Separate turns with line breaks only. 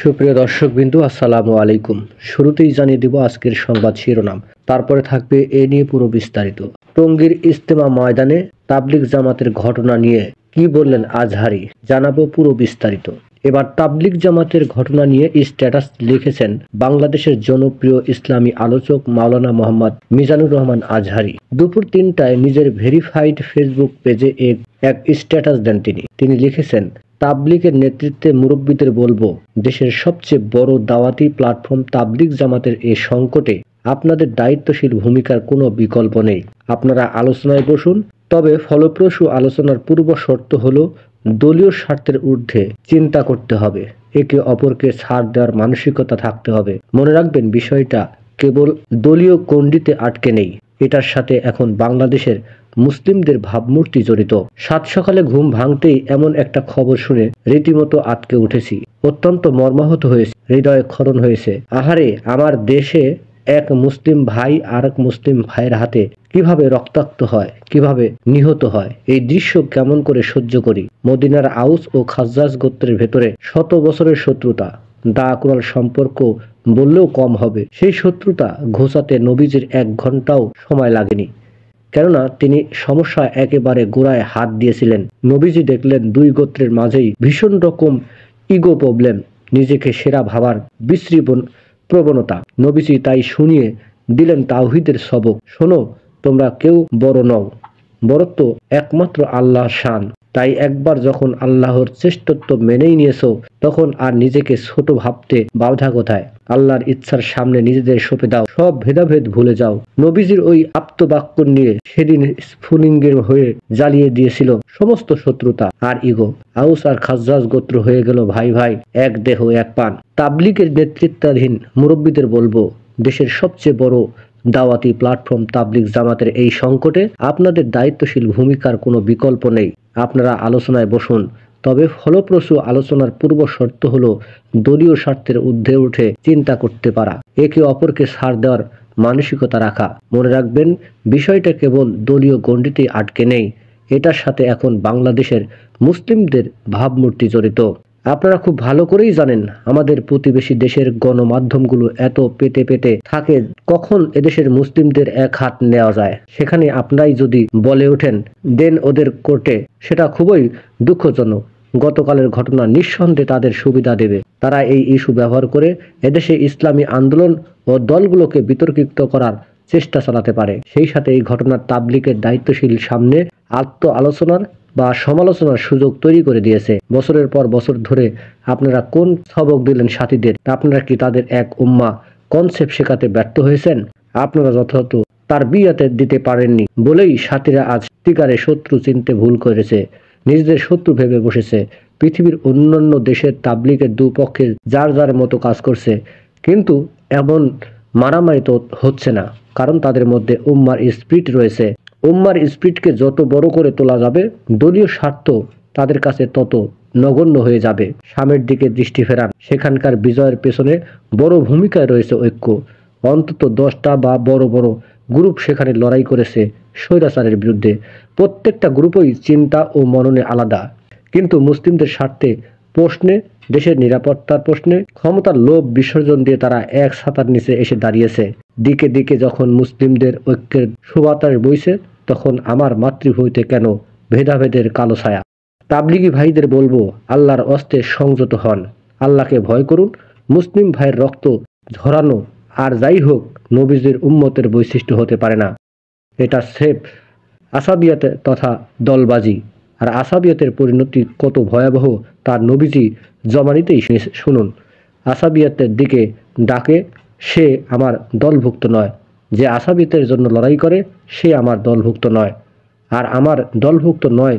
সুপ্রিয় দর্শকবৃন্দু, আসসালামু আলাইকুম। শুরুতেই জানিয়ে দিব আজকের সংবাদ শিরোনাম, তারপরে থাকবে এ নিয়ে পুরো বিস্তারিত। টঙ্গীর ইজতেমা ময়দানে তাবলিগ জামাতের ঘটনা নিয়ে কি বললেন আজহারী, জানাবো পুরো বিস্তারিত। এবার তাবলিগ জামাতের ঘটনা নিয়ে স্ট্যাটাস লিখেছেন বাংলাদেশের জনপ্রিয় ইসলামী আলোচক মাওলানা মোহাম্মদ মিজানুর রহমান আজহারী। দুপুর ৩টায় নিজের ভেরিফাইড ফেসবুক পেজে এক স্ট্যাটাস দেন তিনি লিখেছেন, তাবলিগের নেতৃত্বে মুরব্বীদের বলবো, দেশের সবচেয়ে বড় দাওয়াতি প্ল্যাটফর্ম তাবলিগ জামাতের এই সংকটে আপনাদের দায়িত্বশীল ভূমিকার কোনো বিকল্প নেই। আপনারা আলোচনায় বসুন, তবে ফলপ্রসূ আলোচনার পূর্ব শর্ত হলো দলীয় স্বার্থের ঊর্ধ্বে চিন্তা করতে হবে, একে অপরকে ছাড় দেওয়ার মানসিকতা থাকতে হবে। মনে রাখবেন, বিষয়টা কেবল দলীয় গণ্ডিতে আটকে নেই, এটার সাথে এখন বাংলাদেশের মুসলিমদের ভাবমূর্তি জড়িত। সাত সকালে ঘুম ভাঙতেই এমন একটা খবর শুনে রীতিমতো আটকে উঠেছি, অত্যন্ত মর্মাহত হয়েছে, হৃদয়ে ক্ষরণ হয়েছে। আহারে, আমার দেশে এক মুসলিম ভাই আর এক মুসলিম ভাইয়ের হাতে কিভাবে রক্তাক্ত হয়, কিভাবে নিহত হয়, এই দৃশ্য কেমন করে সহ্য করি। মদিনার আউস ও খাজ্জাজ গোত্রের ভেতরে শত বছরের শত্রুতা, দা কুরাল সম্পর্ক বললেও কম হবে। সেই শত্রুতা ঘোচাতে নবীজির 1 ঘন্টাও সময় লাগেনি, কেননা তিনি সমস্যা একেবারে গোড়ায় হাত দিয়েছিলেন। নবীজি দেখলেন 2 গোত্রের মাঝেই ভীষণ রকম ইগো প্রবলেম, নিজেকে সেরা ভাবার বিশ্রী প্রবণতা। নবীজি তাই শুনিয়ে দিলেন তাওহীদের সবক, শোনো, তোমরা কেউ বড় নও, বড়ত্ব একমাত্র আল্লাহর শান। তাই একবার যখন আল্লাহর শ্রেষ্ঠত্ব মেনেই নিয়েছো, তখন আর নিজেকে ছোট ভাবতে বাধা কোথায়? আল্লাহর ইচ্ছার সামনে নিজেদের সঁপে দাও, সব ভেদাভেদ ভুলে যাও। নবীজির ওই আপ্তবাক্য নিয়ে সেদিন স্ফুলিঙ্গের হয়ে জ্বালিয়ে দিয়েছিল সমস্ত শত্রুতা আর ইগো। আউস আর খাজ্জাজ গোত্র হয়ে গেল ভাই ভাই, এক দেহ এক পান। তাবলিগের নেতৃত্বাধীন মুরব্বীদের বলবো, দেশের সবচেয়ে বড় দাওয়াতি প্ল্যাটফর্ম তাবলিগ জামাতের এই সংকটে আপনাদের দায়িত্বশীল ভূমিকার কোনো বিকল্প নেই। আপনারা আলোচনায় বসুন, তবে ফলপ্রসূ আলোচনার পূর্ব শর্ত হলো দলীয় স্বার্থের ঊর্ধ্বে উঠে চিন্তা করতে পারা, একে অপরকে ছাড় দেওয়ার মানসিকতা রাখা। মনে রাখবেন, বিষয়টা কেবল দলীয় গণ্ডিতেই আটকে নেই, এটার সাথে এখন বাংলাদেশের মুসলিমদের ভাবমূর্তি জড়িত। আপনারা খুব ভালো করেই জানেন, আমাদের প্রতিবেশী দেশের গণমাধ্যমগুলো এত পেতে পেতে থাকে কখন এদেশের মুসলিমদের এক হাত নেওয়া যায়। সেখানে আপনারাই যদি বলে ওঠেন দেন ওদের কোর্টে, সেটা খুবই দুঃখজনক। গতকালের ঘটনা নিঃসন্দেহে তাদের সুবিধা দেবে। তারা এই ইস্যু ব্যবহার করে এদেশে ইসলামী আন্দোলন ও দলগুলোকে বিতর্কিত করার চেষ্টা চালাতে পারে। সেই সাথে এই ঘটনার তাবলিগের দায়িত্বশীল সামনে আলোচনার বা সমালোচনার সুযোগ তৈরি করে দিয়েছে। বছরের পর বছর ধরে আপনারা কোন সবক দিলেন সাথীদের? আপনারা কি তাদের এক উম্মাহ কনসেপ্ট শেখাতে ব্যর্থ হয়েছেন? আপনারা যথাযথ তার বিয়াতে দিতে পারেননি বলেই সাথীরা আজ সত্যিকারে শত্রু চিনতে ভুল করেছে, নিজেদের শত্রু ভেবে বসেছে। পৃথিবীর অন্যান্য দেশের তাবলিগের দুপক্ষে যার যার মতো কাজ করছে, কিন্তু এমন মারামারি তো হচ্ছে না, কারণ তাদের মধ্যে উম্মার স্পিরিট রয়েছে। উম্মার স্পিরিটকে যত বড় করে তোলা যাবে, দলীয় স্বার্থ তাদের কাছে তত নগণ্য হয়ে যাবে। সামনের দিকে দৃষ্টি ফেরান, সেখানকার বিজয়ের পেছনে বড় ভূমিকায় রয়েছে ঐক্য। অন্তত 10টা বা বড় বড় গ্রুপ সেখানে লড়াই করেছে স্বৈরাচারের বিরুদ্ধে। প্রত্যেকটা গ্রুপই চিন্তা ও মননে আলাদা, কিন্তু মুসলিমদের স্বার্থে প্রশ্নে, দেশের নিরাপত্তার প্রশ্নে ক্ষমতার লোভ বিসর্জন দিয়ে তারা এক ছাতার নিচে এসে দাঁড়িয়েছে। দিকে দিকে যখন মুসলিমদের ঐক্যের সুবাতাস বইছে, তখন আমার মাতৃভূমিতে কেন ভেদাভেদের কালো ছায়া? তাবলিগি ভাইদের বলবো, আল্লাহর অস্তে সংযত হন, আল্লাহকে ভয় করুন। মুসলিম ভাইয়ের রক্ত ঝরানো আর যাই হোক নবীজির উম্মতের বৈশিষ্ট্য হতে পারে না। এটা সেফ আসাবিয়াত তথা দলবাজি। আর আসাবিয়াতের পরিণতি কত ভয়াবহ তার নবীজি জমানিতেই শুনুন। আসাবিয়াতের দিকে ডাকে, সে আমার দলভুক্ত নয়। যে আসাবিয়াতের জন্য লড়াই করে, সে আমার দলভুক্ত নয়। আর আমার দলভুক্ত নয়